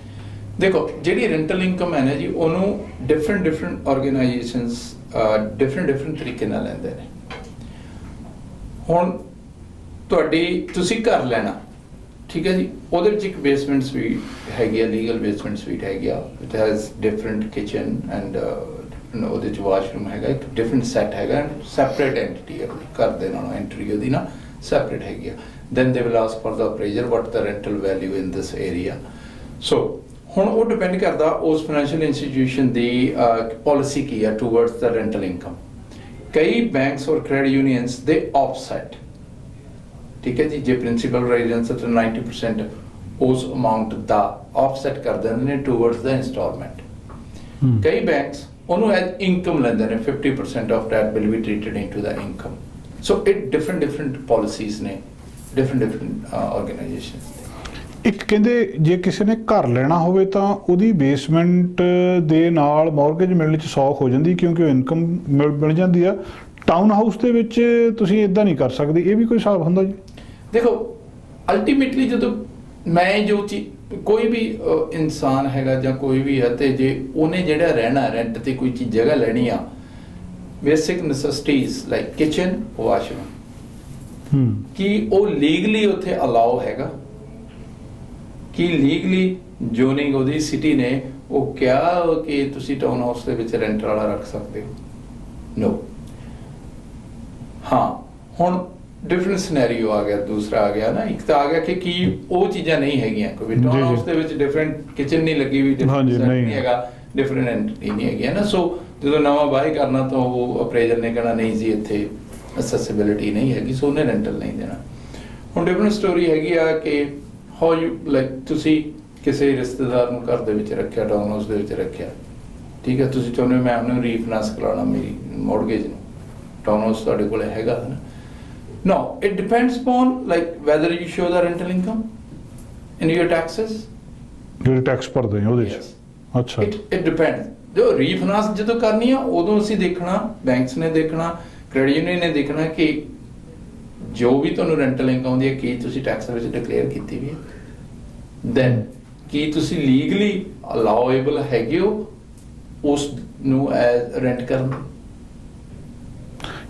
Speaker 2: ਦੇਖੋ ਜਿਹੜੀ ਰੈਂਟਲ ਇਨਕਮ ਹੈ ਨਾ ਜੀ, ਉਹਨੂੰ ਡਿਫਰੈਂਟ ਆਰਗੇਨਾਈਜੇਸ਼ਨਸ ਡਿਫਰੈਂਟ ਤਰੀਕੇ ਨਾਲ ਲੈਂਦੇ ਨੇ। ਹੁਣ ਤੁਸੀਂ ਘਰ ਲੈਣਾ, ਠੀਕ ਹੈ ਜੀ, ਉਹਦੇ ਵਿੱਚ ਇੱਕ ਬੇਸਮੈਂਟ ਸਵੀਟ ਹੈਗੀ ਆ, ਲੀਗਲ ਬੇਸਮੈਂਟ ਸਵੀਟ ਹੈਗੀ ਆ, it has different kitchen and ਉਹਦੇ ਚ ਵਾਸ਼ਰੂਮ ਹੈਗਾ, ਇੱਕ ਡਿਫਰੈਂਟ ਸੈਟ ਹੈਗਾ, ਸੈਪਰੇਟ ਐਂਟੀਟੀ ਹੈ ਘਰ ਦੇ ਨਾਲੋਂ, ਐਂਟਰੀ ਉਹਦੀ ਨਾ ਸੈਪਰੇਟ ਹੈਗੀ ਆ। Then they will ask for the appraiser what the rental value in this area. So ਹੁਣ ਉਹ ਡਿਪੈਂਡ ਕਰਦਾ ਉਸ ਫਾਈਨੈਂਸ਼ੀਅਲ ਇੰਸਟੀਟਿਊਸ਼ਨ ਦੀ ਪਾਲਿਸੀ ਕੀ ਹੈ ਟੂਵਰਡਸ ਦ ਰੈਂਟਲ ਇਨਕਮ। ਕਈ banks or credit unions they offset, ਠੀਕ ਹੈ ਜੀ, ਜੇ ਪ੍ਰਿੰਸੀਪਲ ਰੈਜ਼ੀਡੈਂਸ ਤਾਂ 90% ਉਸ ਅਮਾਉਂਟ ਦਾ ਆਫਸੈਟ ਕਰ ਦਿੰਦੇ ਨੇ ਟੂਵਰਡਸ ਦ ਇੰਸਟਾਲਮੈਂਟ। ਕਈ ਬੈਂਕਸ ਉਹਨੂੰ ਐਜ਼ ਇਨਕਮ ਲੈਂਦੇ ਨੇ, 50% of that will be treated into the income. So it different policies ਨੇ ਡਿਫਰੈਂਟ ਆਰਗੇਨਾਈਜੇਸ਼ਨਸ।
Speaker 1: ਇੱਕ ਕਹਿੰਦੇ ਜੇ ਕਿਸੇ ਨੇ ਘਰ ਲੈਣਾ ਹੋਵੇ ਤਾਂ ਉਹਦੀ ਬੇਸਮੈਂਟ ਦੇ ਨਾਲ ਮੌਰਗੇਜ ਮਿਲਣ 'ਚ ਸੌਖ ਹੋ ਜਾਂਦੀ ਕਿਉਂਕਿ ਉਹ ਇਨਕਮ ਮਿਲ ਜਾਂਦੀ ਆ। ਟਾਊਨ ਹਾਊਸ ਦੇ ਵਿੱਚ ਤੁਸੀਂ ਇਦਾਂ ਨਹੀਂ ਕਰ ਸਕਦੇ, ਇਹ ਵੀ ਕੋਈ ਹਿਸਾਬ ਹੁੰਦਾ ਜੀ?
Speaker 2: ਦੇਖੋ ਅਲਟੀਮੇਟਲੀ ਜਦੋਂ ਮੈਂ ਜੋ ਚੀਜ਼ ਕੋਈ ਵੀ ਇਨਸਾਨ ਹੈਗਾ ਜਾਂ ਕੋਈ ਵੀ ਹੈ, ਤੇ ਜੇ ਉਹਨੇ ਜਿਹੜਾ ਰਹਿਣਾ ਰੈਂਟ ਤੇ ਕੋਈ ਚੀਜ਼ ਜਗ੍ਹਾ ਲੈਣੀ ਆ, basic necessities like kitchen, washroom, ਕੀ ਉਹ ਲੀਗਲੀ ਉੱਥੇ ਅਲਾਉ ਹੈਗਾ? ਕਿ ਲੀਗਲੀ ਜ਼ੋਨਿੰਗ ਉਹਦੀ ਸਿਟੀ ਨੇ ਉਹ ਕਿਹਾ ਕਿ ਤੁਸੀਂ ਟਾਊਨ ਹਾਊਸ ਦੇ ਵਿੱਚ ਰੈਂਟ ਵਾਲਾ ਰੱਖ ਸਕਦੇ ਹੋ? ਨੋ। ਹਾਂ, ਹੁਣ ਡਿਫਰੈਂਟ ਸਿਨੈਰੀਓ ਆ ਗਿਆ, ਦੂਸਰਾ ਆ ਗਿਆ ਨਾ, ਇੱਕ ਤਾਂ ਆ ਗਿਆ ਕਿ ਕੀ ਉਹ ਚੀਜ਼ਾਂ ਨਹੀਂ ਹੈਗੀਆਂ, ਕੋਈ ਟਾਊਨ ਹਾਊਸ ਦੇ ਵਿੱਚ ਡਿਫਰੈਂਟ ਕਿਚਨ ਨਹੀਂ ਲੱਗੀ ਹੋਈ, ਡਿਫਰੈਂਟ ਨਹੀਂ ਹੈਗਾ, ਡਿਫਰੈਂਟ ਐਂਟੀਟੀ ਨਹੀਂ ਹੈਗੀ ਨਾ। ਸੋ ਜਦੋਂ ਨਵਾਂ ਬਾਈ ਕਰਨਾ ਤਾਂ ਉਹ ਅਪਰੇਜ਼ਰ ਨੇ ਕਹਿਣਾ ਨਹੀਂ ਜੀ ਇੱਥੇ ਅਸੈਸਿਬਿਲਿਟੀ ਨਹੀਂ ਹੈਗੀ, ਸੋ ਉਹਨੇ ਰੈਂਟਲ ਨਹੀਂ ਦੇਣਾ। ਹੁਣ ਡਿਫਰੈਂਟ ਸਟੋਰੀ ਹੈਗੀ ਆ ਕਿ ਹਾਊ ਯੂ ਲਾਈਕ ਤੁਸੀਂ ਕਿਸੇ ਰਿਸ਼ਤੇਦਾਰ ਨੂੰ ਘਰ ਦੇ ਵਿੱਚ ਰੱਖਿਆ, ਟਾਊਨ ਹਾਊਸ ਦੇ ਵਿੱਚ ਰੱਖਿਆ, ਠੀਕ ਹੈ, ਤੁਸੀਂ ਚਾਹੁੰਦੇ ਹੋ ਮੈਂ ਉਹਨੂੰ ਰੀਫਾਈਨਾਂਸ ਕਰਾਉਣਾ ਮੇਰੀ ਮੌਰਗੇਜ ਨੂੰ, ਟਾਊਨ ਹਾਊਸ ਤੁਹਾਡੇ ਕੋਲ ਹੈਗਾ ਨਾ। No, it depends upon like whether you show the rental income in your taxes.
Speaker 1: ਜਿਹੜੇ ਟੈਕਸ ਭਰਦੇ ਆ ਉਹਦੇ 'ਚ? ਅੱਛਾ,
Speaker 2: it depends। ਜੋ ਰੀਫਾਈਨਾਂਸ ਜਦੋਂ ਕਰਨੀ ਆ ਉਦੋਂ ਅਸੀਂ ਦੇਖਣਾ, ਬੈਂਕਸ ਨੇ ਦੇਖਣਾ, ਕ੍ਰੈਡਿਟ ਯੂਨੀਅਨ ਨੇ ਦੇਖਣਾ ਕਿ ਜੋ ਵੀ ਤੁਹਾਨੂੰ ਰੈਂਟਲ ਇਨਕਮ ਆਉਂਦੀ ਹੈ ਕੀ ਤੁਸੀਂ ਟੈਕਸ ਵਿੱਚ ਡਿਕਲੇਅਰ ਕੀਤੀ ਵੀ ਹੈ, ਦੈਨ ਕੀ ਤੁਸੀਂ ਲੀਗਲੀ ਅਲਾਉਏਬਲ ਹੈਗੇ ਹੋ ਉਸ ਨੂੰ ਐਜ਼ ਰੈਂਟ ਕਰਨ।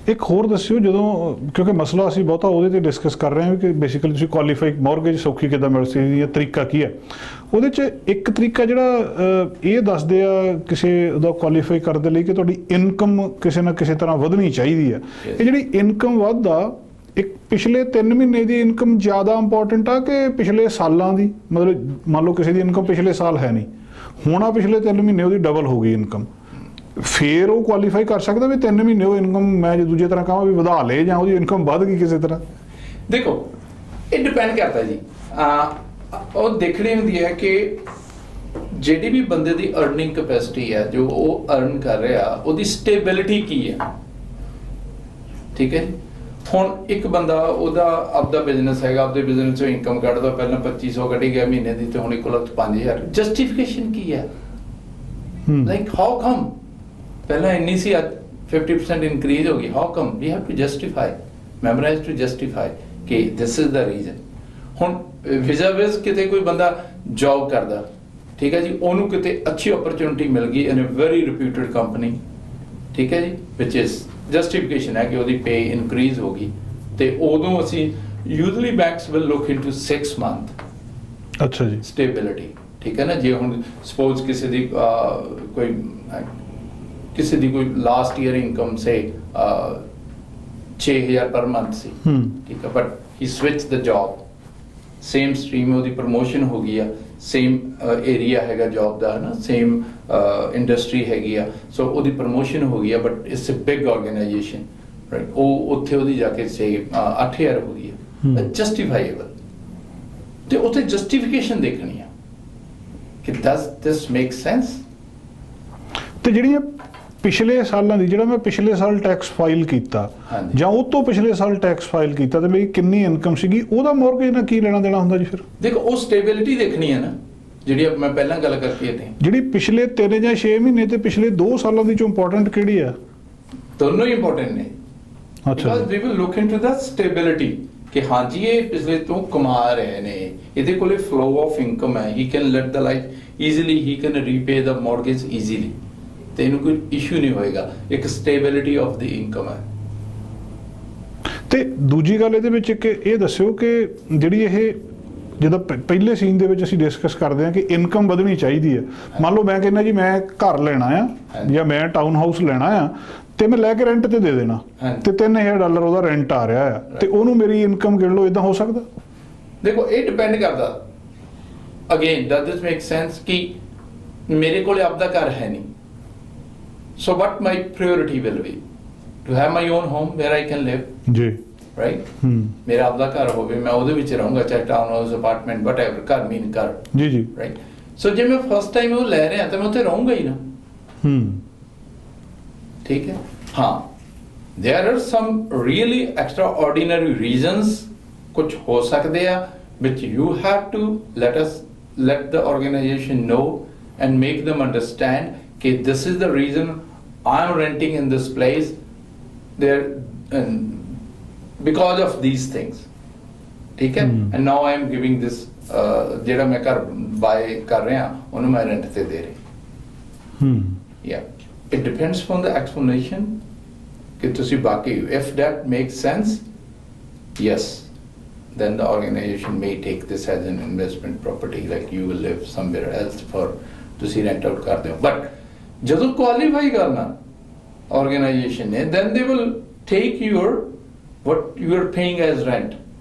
Speaker 2: ਇੱਕ ਹੋਰ ਦੱਸਿਓ, ਜਦੋਂ ਕਿਉਂਕਿ ਮਸਲਾ ਅਸੀਂ ਬਹੁਤਾ ਉਹਦੇ ਤੇ ਡਿਸਕਸ ਕਰ ਰਹੇ ਹਾਂ ਕਿ ਬੇਸਿਕਲੀ ਤੁਸੀਂ ਕੁਆਲੀਫਾਈ ਮੌਰਗੇਜ ਸੌਖੀ ਕਿੱਦਾਂ ਮਿਲ ਸਕਦੀ ਹੈ, ਤਰੀਕਾ ਕੀ ਹੈ? ਉਹਦੇ 'ਚ ਇੱਕ ਤਰੀਕਾ ਜਿਹੜਾ ਇਹ ਦੱਸਦੇ ਆ ਕਿਸੇ ਦਾ ਕੁਆਲੀਫਾਈ ਕਰਨ ਦੇ ਲਈ ਕਿ ਤੁਹਾਡੀ ਇਨਕਮ ਕਿਸੇ ਨਾ ਕਿਸੇ ਤਰ੍ਹਾਂ ਵਧਣੀ ਚਾਹੀਦੀ ਹੈ। ਇਹ ਜਿਹੜੀ ਇਨਕਮ ਵੱਧਦਾ, ਇੱਕ ਪਿਛਲੇ 3 ਮਹੀਨੇ ਦੀ ਇਨਕਮ ਜ਼ਿਆਦਾ ਇੰਪੋਰਟੈਂਟ ਆ ਕਿ ਪਿਛਲੇ ਸਾਲਾਂ ਦੀ? ਮਤਲਬ ਮੰਨ ਲਓ ਕਿਸੇ ਦੀ ਇਨਕਮ ਪਿਛਲੇ ਸਾਲ ਹੈ ਨਹੀਂ, ਹੁਣ ਆ ਪਿਛਲੇ 3 ਮਹੀਨੇ ਉਹਦੀ ਡਬਲ ਹੋ ਗਈ ਇਨਕਮ, ਫੇਰ ਉਹ ਕੁਆਲੀਫਾਈ ਕਰ ਸਕਦਾ ਵੀ 3 ਮਹੀਨੇ ਉਹ ਇਨਕਮ ਮੈਂ ਜੇ ਦੂਜੇ ਤਰ੍ਹਾਂ ਕਹਾਂ ਵੀ ਵਧਾ ਲਏ ਜਾਂ ਉਹਦੀ ਇਨਕਮ ਵੱਧ ਗਈ ਕਿਸੇ ਤਰ੍ਹਾਂ? ਦੇਖੋ ਇਹ ਡਿਪੈਂਡ ਕਰਦਾ ਜੀ, ਉਹ ਦੇਖਣੀ ਹੁੰਦੀ ਹੈ ਕਿ ਜਿਹੜੀ ਵੀ ਬੰਦੇ ਦੀ ਅਰਨਿੰਗ ਕੈਪੈਸਿਟੀ ਹੈ, ਜੋ ਉਹ ਅਰਨ ਕਰ ਰਿਹਾ, ਉਹਦੀ ਸਟੇਬਿਲਿਟੀ ਕੀ ਹੈ, ਠੀਕ ਹੈ ਜੀ। ਹੁਣ ਇੱਕ ਬੰਦਾ ਉਹਦਾ ਆਪਦਾ ਬਿਜ਼ਨਸ ਹੈਗਾ, ਆਪਦੇ ਬਿਜ਼ਨਸ ਚੋਂ ਇਨਕਮ ਕੱਢਦਾ, ਪਹਿਲਾਂ 2500 ਕੱਢੀ ਗਿਆ ਮਹੀਨੇ ਦੀ ਤੇ ਹੁਣ 1,05,000, ਜਸਟੀਫਿਕੇਸ਼ਨ ਕੀ ਹੈ? ਲਾਈਕ ਹਾਊ ਕਮ ਪਹਿਲਾਂ ਇੰਨੀ ਸੀ, ਅੱਜ 50% ਇਨਕਰੀਜ਼ ਹੋ ਗਈ, how come? We have to justify, memorise to justify ਕਿ ਦਿਸ ਇਜ਼ ਦਾ ਰੀਜ਼ਨ। ਹੁਣ ਵਿਜ਼ਾ ਕਿਤੇ ਕੋਈ ਬੰਦਾ ਜੌਬ ਕਰਦਾ, ਠੀਕ ਹੈ ਜੀ, ਉਹਨੂੰ ਕਿਤੇ ਅੱਛੀ ਓਪਰਚੁਨਿਟੀ ਮਿਲ ਗਈ ਇਨ ਅ ਵੈਰੀ ਰਿਪਿਊਟਡ ਕੰਪਨੀ, ਠੀਕ ਹੈ ਜੀ, ਵਿਚ ਇਜ਼ ਜਸਟੀਫਿਕੇਸ਼ਨ ਹੈ ਕਿ ਉਹਦੀ ਪੇ ਇਨਕਰੀਜ਼ ਹੋ ਗਈ, ਤੇ ਉਦੋਂ ਅਸੀਂ usually banks will look into 6 month
Speaker 1: ਅੱਛਾ ਜੀ
Speaker 2: ਸਟੇਬਿਲਿਟੀ, ਠੀਕ ਹੈ ਨਾ। ਜੇ ਹੁਣ ਸਪੋਜ਼ ਕਿਸੇ ਦੀ ਕੋਈ ਲਾਸਟ ਈਅਰ ਇਨਕਮ ਸੇ 6000 ਪਰ ਮੰਥ ਸੀ, ਠੀਕ ਹੈ, but he switch the job, same stream ਉਹਦੀ ਪ੍ਰਮੋਸ਼ਨ ਹੋ ਗਈ ਆ, ਸੇਮ ਏਰੀਆ ਹੈਗਾ ਜੌਬ ਦਾ, ਹੈ ਨਾ, ਸੇਮ ਇੰਡਸਟਰੀ ਹੈਗੀ ਆ, ਸੋ ਉਹਦੀ ਪ੍ਰਮੋਸ਼ਨ ਹੋ ਗਈ ਆ, but it's a big organisation, right, ਉਹ ਉੱਥੇ ਉਹਦੀ ਜਾ ਕੇ ਸੇ 8000 ਹੋ ਗਈ ਆ, ਜਸਟੀਫਾਈਏਬਲ। ਤੇ ਉੱਥੇ ਜਸਟੀਫਿਕੇਸ਼ਨ ਦੇਖਣੀ ਆ ਕਿ ਡਸ ਦਿਸ ਮੇਕ ਸੈਂਸ।
Speaker 1: ਤੇ ਜਿਹੜੀਆਂ ਪਿਛਲੇ ਸਾਲਾਂ ਦੀ, ਜਿਹੜਾ ਮੈਂ ਪਿਛਲੇ ਸਾਲ ਟੈਕਸ ਫਾਈਲ ਕੀਤਾ ਜਾਂ ਉਹ ਤੋਂ ਪਿਛਲੇ ਸਾਲ ਟੈਕਸ ਫਾਈਲ ਕੀਤਾ ਤੇ ਮੇਰੀ ਕਿੰਨੀ ਇਨਕਮ ਸੀਗੀ, ਉਹਦਾ ਮੌਰਗੇਜ ਨਾਲ ਕੀ ਲੈਣਾ ਦੇਣਾ ਹੁੰਦਾ ਜੀ ਫਿਰ?
Speaker 2: ਦੇਖੋ ਉਹ ਸਟੇਬਿਲਿਟੀ ਦੇਖਣੀ ਹੈ ਨਾ, ਜਿਹੜੀ ਮੈਂ ਪਹਿਲਾਂ ਗੱਲ ਕਰਕੇ ਹਟੇ, ਜਿਹੜੀ
Speaker 1: ਪਿਛਲੇ 3 ਜਾਂ 6 ਮਹੀਨੇ ਤੇ ਪਿਛਲੇ 2 ਸਾਲਾਂ ਦੀ ਚੋਂ ਇੰਪੋਰਟੈਂਟ ਕਿਹੜੀ ਆ?
Speaker 2: ਦੋਨੋਂ ਹੀ ਇੰਪੋਰਟੈਂਟ ਨੇ।
Speaker 1: ਅੱਛਾ,
Speaker 2: we will look into the stability ਕਿ ਹਾਂਜੀ ਇਹ ਪਿਛਲੇ ਤੋਂ ਕਮਾ ਰਹੇ ਨੇ, ਇਹਦੇ ਕੋਲੇ ਫਲੋ ਆਫ ਇਨਕਮ ਹੈ, he can live the life easily, he can repay the mortgage easily, ਤੇ ਇਹਨੂੰ ਕੋਈ ਇਸ਼ੂ ਨਹੀਂ ਹੋਏਗਾ। ਇੱਕ ਸਟੇਬਿਲਿਟੀ ਆਫ ਦੀ ਇਨਕਮ ਹੈ।
Speaker 1: ਤੇ ਦੂਜੀ ਗੱਲ ਇਹਦੇ ਵਿੱਚ ਇੱਕ ਇਹ ਦੱਸਿਓ ਕਿ ਜਿਹੜੀ ਇਹ ਜਦੋਂ ਪਹਿਲੇ ਸੀਨ ਦੇ ਵਿੱਚ ਅਸੀਂ ਡਿਸਕਸ ਕਰਦੇ ਹਾਂ ਕਿ ਇਨਕਮ ਵਧਣੀ ਚਾਹੀਦੀ ਹੈ, ਮੰਨ ਲਓ ਮੈਂ ਕਹਿੰਦਾ ਜੀ ਮੈਂ ਘਰ ਲੈਣਾ ਆ ਜਾਂ ਮੈਂ ਟਾਊਨ ਹਾਊਸ ਲੈਣਾ ਆ ਤੇ ਮੈਂ ਲੈ ਕੇ ਰੈਂਟ ਤੇ ਦੇ ਦੇਣਾ ਤੇ $3000 ਉਹਦਾ ਰੈਂਟ ਆ ਰਿਹਾ ਆ ਤੇ ਉਹਨੂੰ ਮੇਰੀ ਇਨਕਮ ਗਿਣ ਲਓ, ਇਦਾਂ ਹੋ ਸਕਦਾ?
Speaker 2: ਦੇਖੋ ਇਹ ਡਿਪੈਂਡ ਕਰਦਾ, again does this make sense ਕਿ ਮੇਰੇ ਕੋਲ ਆਪਦਾ ਘਰ ਹੈ ਨਹੀਂ, so what my priority will be to have my own home where I can live
Speaker 1: ਜੀ,
Speaker 2: ਰਾਈਟ। ਮੇਰਾ ਆਪਦਾ ਘਰ ਹੋਵੇ, ਮੈਂ ਉਹਦੇ ਵਿੱਚ ਰਹੂੰਗਾ, ਚਾਹੇ ਟਾਊਨ ਹਾਊਸ, ਅਪਾਰਟਮੈਂਟ, ਵਟਐਵਰ, ਘਰ ਮੀਨ ਘਰ,
Speaker 1: ਜੀ ਜੀ,
Speaker 2: ਰਾਈਟ। ਸੋ ਜੇ ਮੈਂ ਫਸਟ ਟਾਈਮ ਉਹ ਲੈ ਰਿਹਾ ਤਾਂ ਮੈਂ ਉੱਥੇ ਰਹੂੰਗਾ ਹੀ ਨਾ। ਠੀਕ ਹੈ। ਹਾਂ, there are some really extraordinary reasons ਕੁਝ ਹੋ ਸਕਦੇ ਆ which you have to let the organization know and make them understand कि this is the reason I'm renting in this place there because of these things, ठीक है। and now I am giving this ਜਿਹੜਾ ਮੈਂ ਘਰ bye ਕਰ ਰਿਹਾ ਉਹਨੂੰ ਮੈਂ ਰੈਂਟ ਤੇ ਦੇ ਰਿਹਾ। yeah, it depends on the explanation कि ਤੁਸੀਂ ਬਾਕੀ, if that makes sense, yes, then the organization may take this as an investment property, like you will live somewhere else for ਤੁਸੀਂ rent out ਕਰਦੇ ਹੋ। but ਜਦੋਂ qualify ਕਰਨਾ organization ਨੇ, then they will take your what you are paying as rent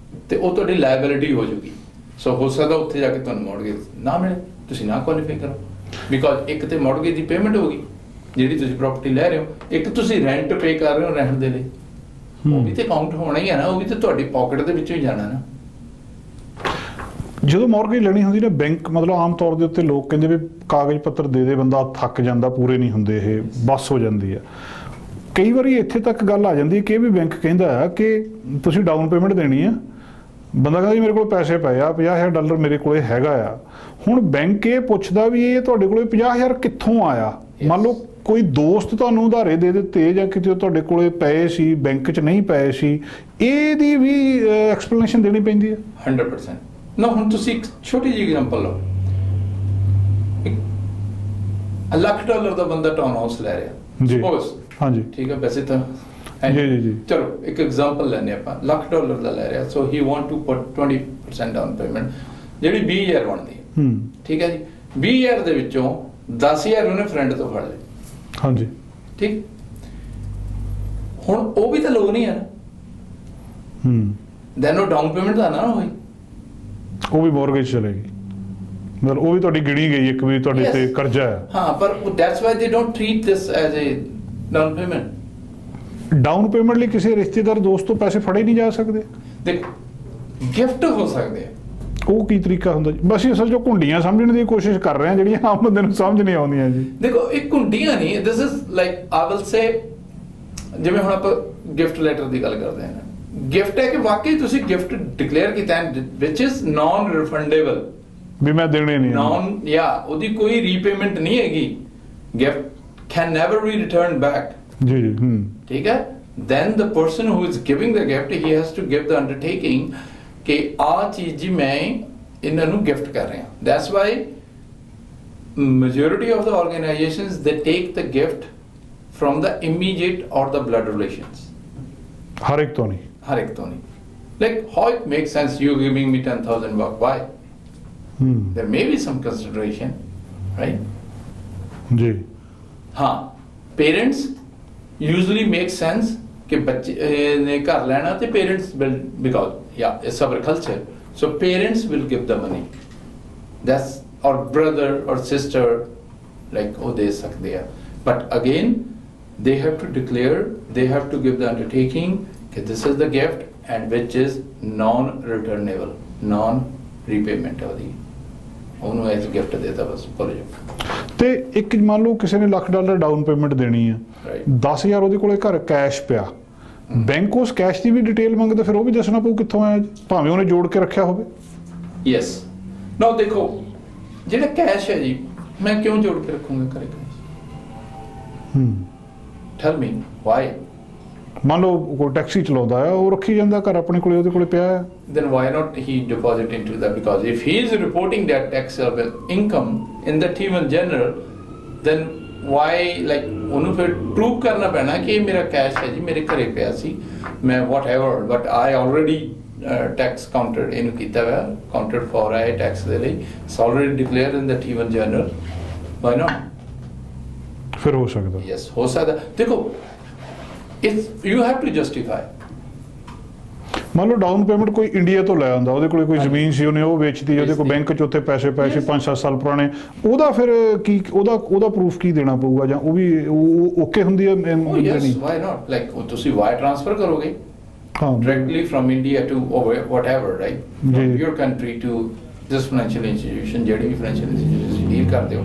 Speaker 2: ਤੇ ਉਹ ਤੁਹਾਡੀ liability ਹੋ ਜੂਗੀ। ਸੋ ਹੋ ਸਕਦਾ ਉੱਥੇ ਜਾ ਕੇ ਤੁਹਾਨੂੰ ਮੌਰਗੇਜ ਨਾ ਮਿਲੇ, ਤੁਸੀਂ ਨਾ ਕੁਆਲੀਫਾਈ ਕਰੋ, ਬਿਕੋਜ਼ ਇੱਕ ਤੇ ਮੌਰਗੇਜ ਦੀ ਪੇਮੈਂਟ ਹੋਗੀ ਜਿਹੜੀ ਤੁਸੀਂ ਪ੍ਰਾਪਰਟੀ ਲੈ ਰਹੇ ਹੋ, ਇੱਕ ਤੁਸੀਂ ਰੈਂਟ ਪੇ ਕਰ ਰਹੇ ਹੋ ਰਹਿਣ ਦੇ ਲਈ, ਉਹ ਵੀ ਤੇ ਕਾਊਂਟ ਹੋਣਾ ਹੀ ਹੈ ਨਾ, ਉਹ ਵੀ ਤੇ ਤੁਹਾਡੀ ਪਾਕਟ ਦੇ ਵਿੱਚੋਂ ਹੀ ਜਾਣਾ ਨਾ।
Speaker 1: ਜਦੋਂ ਮੌਰਗੇਜ ਲੈਣੀ ਹੁੰਦੀ ਨਾ ਬੈਂਕ, ਮਤਲਬ ਆਮ ਤੌਰ ਦੇ ਉੱਤੇ ਲੋਕ ਕਹਿੰਦੇ ਵੀ ਕਾਗਜ਼ ਪੱਤਰ ਦੇ ਬੰਦਾ ਥੱਕ ਜਾਂਦਾ, ਪੂਰੇ ਨਹੀਂ ਹੁੰਦੇ, ਇਹ ਬੱਸ ਹੋ ਜਾਂਦੀ ਆ। ਕਈ ਵਾਰੀ ਇੱਥੇ ਤੱਕ ਗੱਲ ਆ ਜਾਂਦੀ ਹੈ ਕਿ ਇਹ ਵੀ ਬੈਂਕ ਕਹਿੰਦਾ ਆ ਕਿ ਤੁਸੀਂ ਡਾਊਨ ਪੇਮੈਂਟ ਦੇਣੀ ਆ, ਬੰਦਾ ਕਹਿੰਦਾ ਜੀ ਮੇਰੇ ਕੋਲ ਪੈਸੇ ਪਏ ਆ, $50,000 ਮੇਰੇ ਕੋਲੇ ਹੈਗਾ ਆ। ਹੁਣ ਬੈਂਕ ਇਹ ਪੁੱਛਦਾ ਵੀ ਇਹ ਤੁਹਾਡੇ ਕੋਲੇ 50,000 ਕਿੱਥੋਂ ਆਇਆ? ਮੰਨ ਲਓ ਕੋਈ ਦੋਸਤ ਤੁਹਾਨੂੰ ਉਧਾਰੇ ਦੇ ਦਿੱਤੇ ਜਾਂ ਕਿਤੇ ਤੁਹਾਡੇ ਕੋਲੇ ਪਏ ਸੀ, ਬੈਂਕ 'ਚ ਨਹੀਂ ਪਏ ਸੀ, ਇਹਦੀ ਵੀ ਐਕਸਪਲੇਨੇਸ਼ਨ ਦੇਣੀ ਪੈਂਦੀ ਹੈ।
Speaker 2: 100%। ਨਾ ਹੁਣ ਤੁਸੀਂ ਇੱਕ ਛੋਟੀ ਜਿਹੀ ਐਗਜ਼ਾਮਪਲ ਲਓ, $1 ਲੱਖ ਦਾ ਬੰਦਾ ਟਾਊਨ ਹਾਊਸ ਲੈ ਰਿਹਾ, ਸਪੋਜ਼, ਹਾਂਜੀ ਠੀਕ ਹੈ, ਵੈਸੇ ਤਾਂ ਜੀ ਚਲੋ ਇੱਕ ਐਗਜ਼ਾਮਪਲ ਲੈਣੇ ਆਪਾਂ, $1 ਲੱਖ ਦਾ ਲੈ ਰਿਹਾ, so he want to put 20% down payment ਜਿਹੜੀ 20,000 ਬਣਦੀ ਹੈ, ਠੀਕ ਹੈ ਜੀ। 20,000 ਦੇ ਵਿੱਚੋਂ 10,000 ਉਹਨੇ ਫਰੈਂਡ ਤੋਂ ਫੜ ਲਏ, ਹਾਂਜੀ ਠੀਕ। ਹੁਣ ਉਹ ਵੀ ਤਾਂ ਲੋਕ ਨਹੀਂ ਹੈ ਨਾ, ਦੈਨ ਉਹ ਡਾਊਨ ਪੇਮੈਂਟ ਦਾ ਨਾ ਹੋਈ, ਉਹ ਵੀ ਮੌਰਗੇਜ ਚਲੇਗੀ, ਮਤਲਬ ਉਹ ਵੀ ਤੁਹਾਡੀ ਗਿਣੀ ਗਈ ਇੱਕ ਵੀ ਤੁਹਾਡੇ ਤੇ ਕਰਜ਼ਾ ਹੈ। ਹਾਂ, ਪਰ that's why they don't treat this as a down payment. Down payment ਲਈ ਕਿਸੇ ਰਿਸ਼ਤੇਦਾਰ ਦੋਸਤ ਤੋਂ ਪੈਸੇ ਫੜੇ ਨਹੀਂ ਜਾ ਸਕਦੇ? ਦੇਖੋ ਗਿਫਟ ਹੋ ਸਕਦੇ ਆ, ਉਹ ਕੀ ਤਰੀਕਾ ਹੁੰਦਾ ਜੀ? ਬਸ ਅਸਲ ਜੋ ਘੁੰਡੀਆਂ ਸਮਝਣ ਦੀ ਕੋਸ਼ਿਸ਼ ਕਰ ਰਹੇ ਆ ਜਿਹੜੀਆਂ ਆਮ ਬੰਦੇ ਨੂੰ ਸਮਝ ਨਹੀਂ ਆਉਂਦੀਆਂ ਜੀ। ਦੇਖੋ ਇਹ ਘੁੰਡੀਆਂ ਨਹੀਂ, this is like I will ਸੇ, ਜਿਵੇਂ ਹੁਣ ਆਪਾਂ ਗਿਫਟ ਲੈਟਰ ਦੀ ਗੱਲ ਕਰਦੇ ਹਾਂ, ਗਿਫਟ ਹੈ ਕਿ ਵਾਕਈ ਤੁਸੀਂ ਗਿਫਟ ਡਿਕਲੇਅਰ ਕੀਤਾ ਵਿਚ ਇਜ਼ ਨਾਨ ਰਿਫੰਡੇਬਲ, ਵੀ ਮੈਂ ਦੇਣੇ ਨਹੀਂ, ਨਾਨ ਜਾਂ ਉਹਦੀ ਕੋਈ ਰੀਪੇਮੈਂਟ ਨਹੀਂ ਹੈਗੀ, gift can never B return back, ਜੀ ਜੀ ਠੀਕ ਹੈ। then the person who is giving the gift, he has to give the undertaking ਕਿ ਆਹ ਚੀਜ਼ ਜੀ ਮੈਂ ਇਹਨਾਂ ਨੂੰ ਗਿਫਟ ਕਰ ਰਿਹਾ। that's why majority of the organizations they take the gift from the immediate or the blood relations, ਹਰ ਇੱਕ ਤੋਂ ਨਹੀਂ, like how it makes sense you giving me 10,000 bucks, why? there may be some consideration, right? ਜੀ ਹਾਂ, parents usually make sense कि बच्चे ने घर लेना तो parents will, because yeah it's our culture, so parents will give the money, that's or brother or sister like oh they sakte hai, but again they have to declare, they have to give the undertaking that this is the gift and which is non returnable, non repayment of the ਉਹਨੂੰ as gift ਦੇਤਾ ਬਸ ਭੁੱਲ ਜਾਓ। ਤੇ
Speaker 1: ਤੇ ਇੱਕ ਮੰਨ ਲਓ ਕਿਸੇ ਨੇ $1,00,000 ਡਾਊਨ ਪੇਮੈਂਟ ਦੇਣੀ ਆ, 10,000 ਉਹਦੇ ਕੋਲੇ ਘਰ ਕੈਸ਼ ਪਿਆ, ਬੈਂਕ ਉਸ ਕੈਸ਼ ਦੀ ਵੀ ਡਿਟੇਲ ਮੰਗਦਾ, ਫਿਰ ਉਹ ਵੀ ਦੱਸਣਾ ਪਊ ਕਿੱਥੋਂ ਆਇਆ ਜੀ, ਭਾਵੇਂ ਉਹਨੇ ਜੋੜ ਕੇ ਰੱਖਿਆ ਹੋਵੇ।
Speaker 2: ਯੈਸ, ਨਾ ਦੇਖੋ ਜਿਹੜਾ ਕੈਸ਼ ਹੈ ਜੀ, ਮੈਂ ਕਿਉਂ ਜੋੜ ਕੇ ਰੱਖੂੰਗਾ ਘਰੇ ਕੈਸ਼? Tile me why? ਮੰਨ ਲਓ ਕੋਈ ਟੈਕਸੀ ਚਲਾਉਂਦਾ ਆ, ਉਹ ਰੱਖੀ ਜਾਂਦਾ ਘਰ ਆਪਣੇ ਕੋਲੇ, ਉਹਦੇ ਕੋਲੇ ਪਿਆ ਹੈ, then why not he deposit into that? Because if he is reporting that taxable income in the T1 general, then why, like ਉਹਨੂੰ ਫਿਰ ਪ੍ਰੂਵ ਕਰਨਾ ਪੈਣਾ ਕਿ ਇਹ ਮੇਰਾ ਕੈਸ਼ ਹੈ ਜੀ, ਮੇਰੇ ਘਰੇ ਪਿਆ ਸੀ, ਮੈਂ whatever, but I already tax counted ਇਹਨੂੰ ਕੀਤਾ ਹੋਇਆ, counted for ਆਏ ਟੈਕਸ ਦੇ ਲਈ, it's already declared in the T1 general, why not?
Speaker 1: ਫਿਰ ਹੋ ਸਕਦਾ।
Speaker 2: Yes, ਹੋ ਸਕਦਾ। ਦੇਖੋ you have to justify।
Speaker 1: ਮੰਨ ਲਓ ਡਾਊਨ ਪੇਮੈਂਟ ਕੋਈ ਇੰਡੀਆ ਤੋਂ ਲੈ ਆਉਂਦਾ, ਉਹਦੇ ਕੋਲੇ ਕੋਈ ਜ਼ਮੀਨ ਸੀ, ਉਹਨੇ ਉਹ ਵੇਚਤੀ, ਉਹਦੇ ਕੋਲ ਬੈਂਕ 'ਚ ਉੱਥੇ ਪੈਸੇ ਪਏ ਸੀ 5-7 ਸਾਲ ਪੁਰਾਣੇ, ਉਹਦਾ ਫਿਰ ਕੀ, ਉਹਦਾ ਪ੍ਰੂਫ ਕੀ ਦੇਣਾ ਪਊਗਾ, ਜਾਂ ਉਹ ਵੀ ਓਕੇ ਹੁੰਦੀ ਹੈ?
Speaker 2: Yes, why not? ਲਾਈਕ ਤੁਸੀਂ ਵਾਇਰ ਟ੍ਰਾਂਸਫਰ ਕਰੋਗੇ directly from India to whatever, right? From your country to this financial institution, ਜਿਹੜੀ ਵੀ financial institution deal ਕਰਦੇ ਹੋ,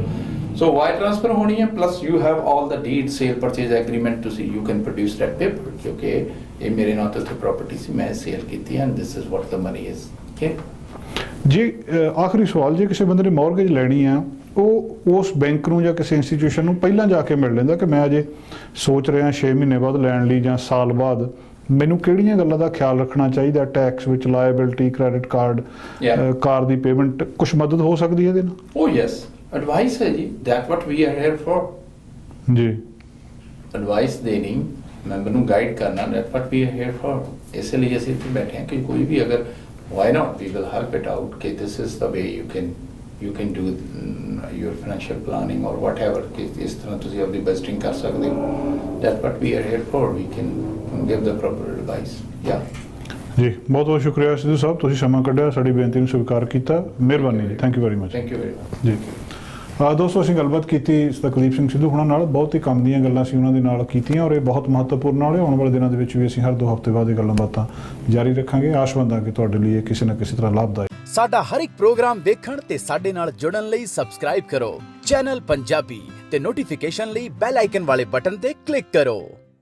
Speaker 2: so wire transfer ਹੋਣੀ ਹੈ, plus you have all the deed, sale purchase agreement to see, you can produce that paper ਕਿਉਂਕਿ ਇਹ ਮੇਰੇ ਨਾਲ ਤੇ property ਸੀ, ਮੈਂ ਸੇਲ ਕੀਤੀ ਹੈ, and this is what the money is, okay? ਜੀ
Speaker 1: ਆਖਰੀ ਸਵਾਲ, ਜੇ ਕਿਸੇ ਬੰਦੇ ਨੇ ਮੌਰਗੇਜ ਲੈਣੀ ਆ, ਉਹ ਉਸ ਬੈਂਕ ਨੂੰ ਜਾਂ ਕਿਸੇ ਇੰਸਟੀਟਿਊਸ਼ਨ ਨੂੰ ਪਹਿਲਾਂ ਜਾ ਕੇ ਮਿਲ ਲੈਂਦਾ ਕਿ ਮੈਂ ਅਜੇ ਸੋਚ ਰਿਹਾ 6 ਮਹੀਨੇ ਬਾਅਦ ਲੈਣ ਲਈ ਜਾਂ ਸਾਲ ਬਾਅਦ, ਮੈਨੂੰ ਕਿਹੜੀਆਂ ਗੱਲਾਂ ਦਾ ਖਿਆਲ ਰੱਖਣਾ ਚਾਹੀਦਾ, ਟੈਕਸ ਵਿੱਚ, ਲਾਇਬਿਲਿਟੀ, ਕ੍ਰੈਡਿਟ ਕਾਰਡ, ਕਾਰ ਦੀ ਪੇਮੈਂਟ, ਕੁਛ ਮਦਦ ਹੋ ਸਕਦੀ ਹੈ ਇਹਦੇ ਨਾਲ?
Speaker 2: ਓ ਯੈਸ, ਐਡਵਾਈਸ ਹੈ ਜੀ, that what we are here for
Speaker 1: ਜੀ।
Speaker 2: ਐਡਵਾਈਸ ਦੇਣੀ, ਮੈਂਬਰ ਨੂੰ ਗਾਈਡ ਕਰਨਾ, that what we are here for. ਇਸ ਲਈ ਅਸੀਂ ਇੱਥੇ ਬੈਠੇ ਹਾਂ ਕਿ ਕੋਈ ਵੀ ਅਗਰ, why not, we will help it out ਕਿ this is the way you can do your financial planning or whatever, ਕਿ ਇਸ ਤਰ੍ਹਾਂ ਤੁਸੀਂ ਆਪਣੀ ਬਜਟਿੰਗ ਕਰ ਸਕਦੇ ਹੋ, that what we are here for, we can give the proper advice।
Speaker 1: ਜੀ ਬਹੁਤ ਬਹੁਤ ਸ਼ੁਕਰੀਆ ਸਿੱਧੂ ਸਾਹਿਬ, ਤੁਸੀਂ ਸਮਾਂ ਕੱਢਿਆ, ਸਾਡੀ ਬੇਨਤੀ ਨੂੰ ਸਵੀਕਾਰ ਕੀਤਾ, ਮਿਹਰਬਾਨੀ ਜੀ, thank you very much.
Speaker 2: Thank you very much
Speaker 1: ਜੀ। ਦੋਸਤੋ, ਅਸੀਂ ਗੱਲਬਾਤ ਕੀਤੀ ਸਰਦਾਰ ਕੁਲਦੀਪ ਸਿੰਘ ਸਿੱਧੂ ਹੁਣਾਂ ਨਾਲ, ਬਹੁਤ ਹੀ ਕੰਮ ਦੀਆਂ ਗੱਲਾਂ ਅਸੀਂ ਉਹਨਾਂ ਦੇ ਨਾਲ ਕੀਤੀਆਂ, ਔਰ ਇਹ ਬਹੁਤ ਮਹੱਤਵਪੂਰਨ ਨਾਲ ਆਉਣ ਵਾਲੇ ਦਿਨਾਂ ਦੇ ਵਿੱਚ ਵੀ ਅਸੀਂ ਹਰ 2 ਹਫ਼ਤੇ ਬਾਅਦ ਇਹ ਗੱਲਾਂ ਬਾਤਾਂ ਜਾਰੀ ਰੱਖਾਂਗੇ। ਆਸ਼ਵੰਦ ਹਾਂ ਕਿ ਤੁਹਾਡੇ ਲਈ ਇਹ ਕਿਸੇ ਨਾ ਕਿਸੇ ਤਰ੍ਹਾਂ ਲਾਭਦਾਇਕ।
Speaker 3: ਸਾਡਾ ਹਰ ਇੱਕ ਪ੍ਰੋਗਰਾਮ ਦੇਖਣ ਤੇ ਸਾਡੇ ਨਾਲ ਜੁੜਨ ਲਈ ਸਬਸਕ੍ਰਾਈਬ ਕਰੋ ਚੈਨਲ ਪੰਜਾਬੀ ਤੇ ਨੋਟੀਫਿਕੇਸ਼ਨ ਲਈ ਬੈਲ ਆਈਕਨ ਵਾਲੇ ਬਟਨ ਤੇ ਕਲਿੱਕ ਕਰੋ।